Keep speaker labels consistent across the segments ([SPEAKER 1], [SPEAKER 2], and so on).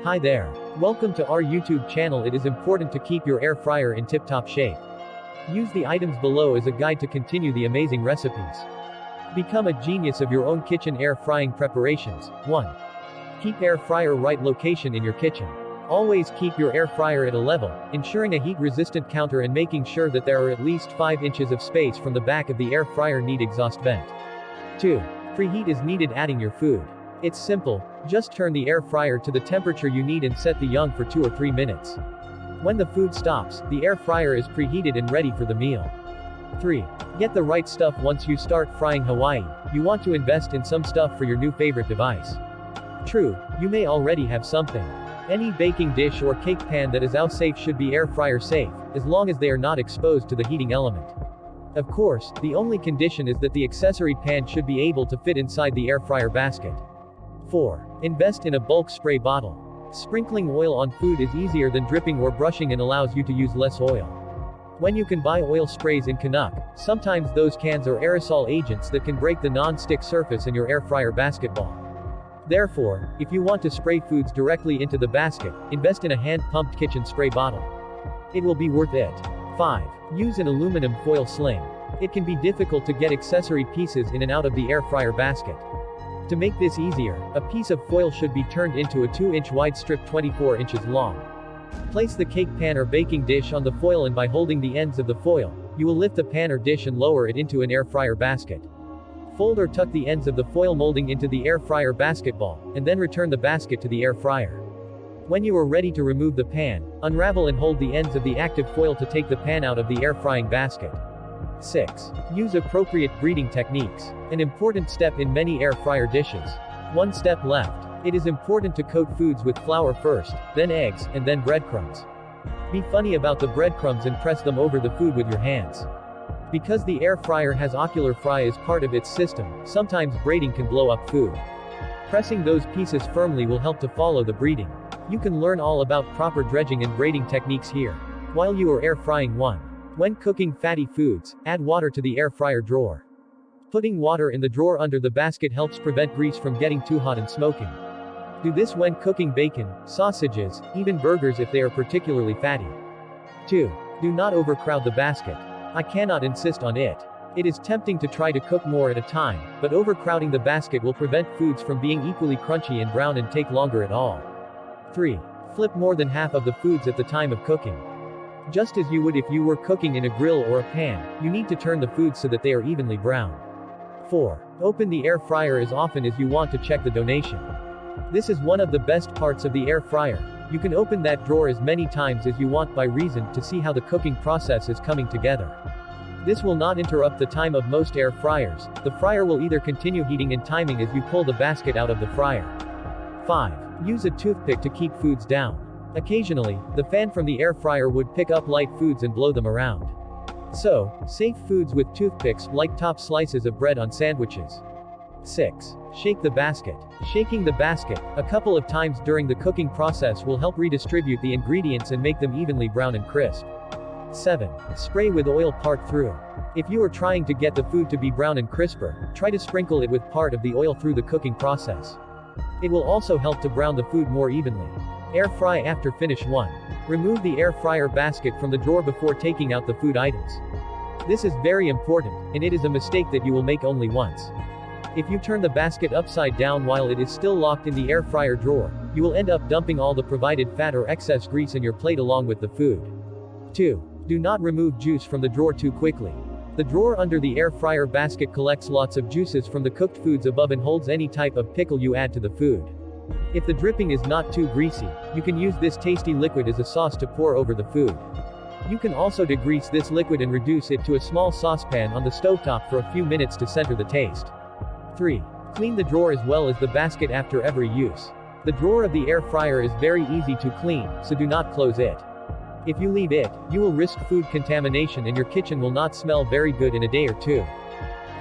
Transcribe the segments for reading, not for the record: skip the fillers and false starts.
[SPEAKER 1] Hi there. Welcome to our YouTube channel. It is important to keep your air fryer in tip-top shape. Use the items below as a guide to continue the amazing recipes. Become a genius of your own kitchen air frying preparations. 1. Keep air fryer right location in your kitchen. Always keep your air fryer at a level, ensuring a heat-resistant counter and making sure that there are at least 5 inches of space from the back of the air fryer need exhaust vent. 2. Preheat is needed adding your food. It's simple, just turn the air fryer to the temperature you need and set the young for 2 or 3 minutes. When the food stops, the air fryer is preheated and ready for the meal. 3. Get the right stuff once you start frying Hawaii. You want to invest in some stuff for your new favorite device. True, you may already have something. Any baking dish or cake pan that is out safe should be air fryer safe, as long as they are not exposed to the heating element. Of course, the only condition is that the accessory pan should be able to fit inside the air fryer basket. 4. Invest in a bulk spray bottle. Sprinkling oil on food is easier than dripping or brushing and allows you to use less oil. When you can buy oil sprays in Canuck, sometimes those cans are aerosol agents that can break the non-stick surface in your air fryer basketball. Therefore, if you want to spray foods directly into the basket, invest in a hand-pumped kitchen spray bottle. It will be worth it. 5. Use an aluminum foil sling. It can be difficult to get accessory pieces in and out of the air fryer basket. To make this easier, a piece of foil should be turned into a 2-inch wide strip 24 inches long. Place the cake pan or baking dish on the foil and by holding the ends of the foil, you will lift the pan or dish and lower it into an air fryer basket. Fold or tuck the ends of the foil molding into the air fryer basketball, and then return the basket to the air fryer. When you are ready to remove the pan, unravel and hold the ends of the active foil to take the pan out of the air frying basket. 6. Use appropriate breeding techniques. An important step in many air fryer dishes. 1 step left. It is important to coat foods with flour first, then eggs, and then breadcrumbs. Be funny about the breadcrumbs and press them over the food with your hands. Because the air fryer has ocular fry as part of its system, sometimes braiding can blow up food. Pressing those pieces firmly will help to follow the breeding. You can learn all about proper dredging and braiding techniques here. While you are air frying 1. When cooking fatty foods, add water to the air fryer drawer. Putting water in the drawer under the basket helps prevent grease from getting too hot and smoking. Do this when cooking bacon, sausages, even burgers if they are particularly fatty. 2. Do not overcrowd the basket. I cannot insist on it. It is tempting to try to cook more at a time, but overcrowding the basket will prevent foods from being equally crunchy and brown and take longer at all. 3. Flip more than half of the foods at the time of cooking. Just as you would if you were cooking in a grill or a pan, you need to turn the foods so that they are evenly brown. 4. Open the air fryer as often as you want to check the donation. This is one of the best parts of the air fryer. You can open that drawer as many times as you want by reason to see how the cooking process is coming together. This will not interrupt the time of most air fryers. The fryer will either continue heating and timing as you pull the basket out of the fryer. 5. Use a toothpick to keep foods down. Occasionally, the fan from the air fryer would pick up light foods and blow them around. So, save foods with toothpicks, like top slices of bread on sandwiches. 6. Shake the basket. Shaking the basket a couple of times during the cooking process will help redistribute the ingredients and make them evenly brown and crisp. 7. Spray with oil part through. If you are trying to get the food to be brown and crisper, try to sprinkle it with part of the oil through the cooking process. It will also help to brown the food more evenly. Air fry after finish 1. Remove the air fryer basket from the drawer before taking out the food items. This is very important, and it is a mistake that you will make only once. If you turn the basket upside down while it is still locked in the air fryer drawer, you will end up dumping all the provided fat or excess grease in your plate along with the food. 2. Do not remove juice from the drawer too quickly. The drawer under the air fryer basket collects lots of juices from the cooked foods above and holds any type of pickle you add to the food. If the dripping is not too greasy, you can use this tasty liquid as a sauce to pour over the food. You can also degrease this liquid and reduce it to a small saucepan on the stovetop for a few minutes to center the taste. 3. Clean the drawer as well as the basket after every use. The drawer of the air fryer is very easy to clean, so do not close it. If you leave it, you will risk food contamination and your kitchen will not smell very good in a day or 2.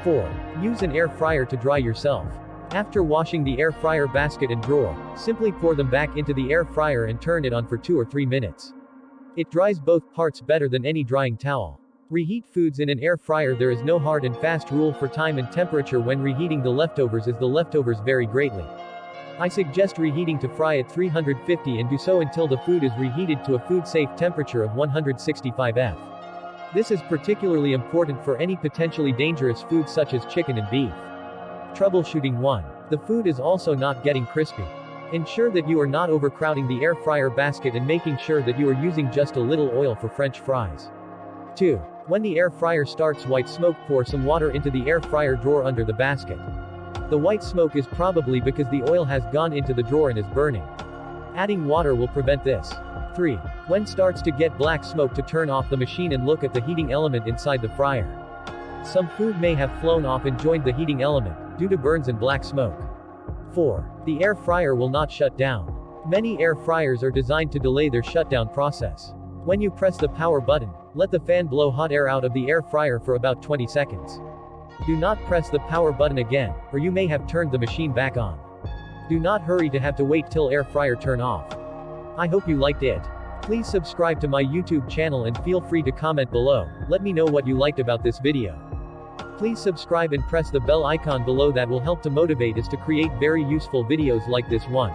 [SPEAKER 1] 4. Use an air fryer to dry yourself. After washing the air fryer basket and drawer, simply pour them back into the air fryer and turn it on for 2 or 3 minutes. It dries both parts better than any drying towel. Reheat foods in an air fryer. There is no hard and fast rule for time and temperature when reheating the leftovers, as the leftovers vary greatly. I suggest reheating to fry at 350 and do so until the food is reheated to a food-safe temperature of 165 F. This is particularly important for any potentially dangerous foods such as chicken and beef. Troubleshooting 1. The food is also not getting crispy. Ensure that you are not overcrowding the air fryer basket and making sure that you are using just a little oil for French fries. 2. When the air fryer starts white smoke, pour some water into the air fryer drawer under the basket. The white smoke is probably because the oil has gone into the drawer and is burning. Adding water will prevent this. 3. When starts to get black smoke, to turn off the machine and look at the heating element inside the fryer. Some food may have flown off and joined the heating element, due to burns and black smoke. 4. The air fryer will not shut down. Many air fryers are designed to delay their shutdown process. When you press the power button, let the fan blow hot air out of the air fryer for about 20 seconds. Do not press the power button again, or you may have turned the machine back on. Do not hurry to have to wait till air fryer turn off. I hope you liked it. Please subscribe to my YouTube channel and feel free to comment below. Let me know what you liked about this video. Please subscribe and press the bell icon below, that will help to motivate us to create very useful videos like this one.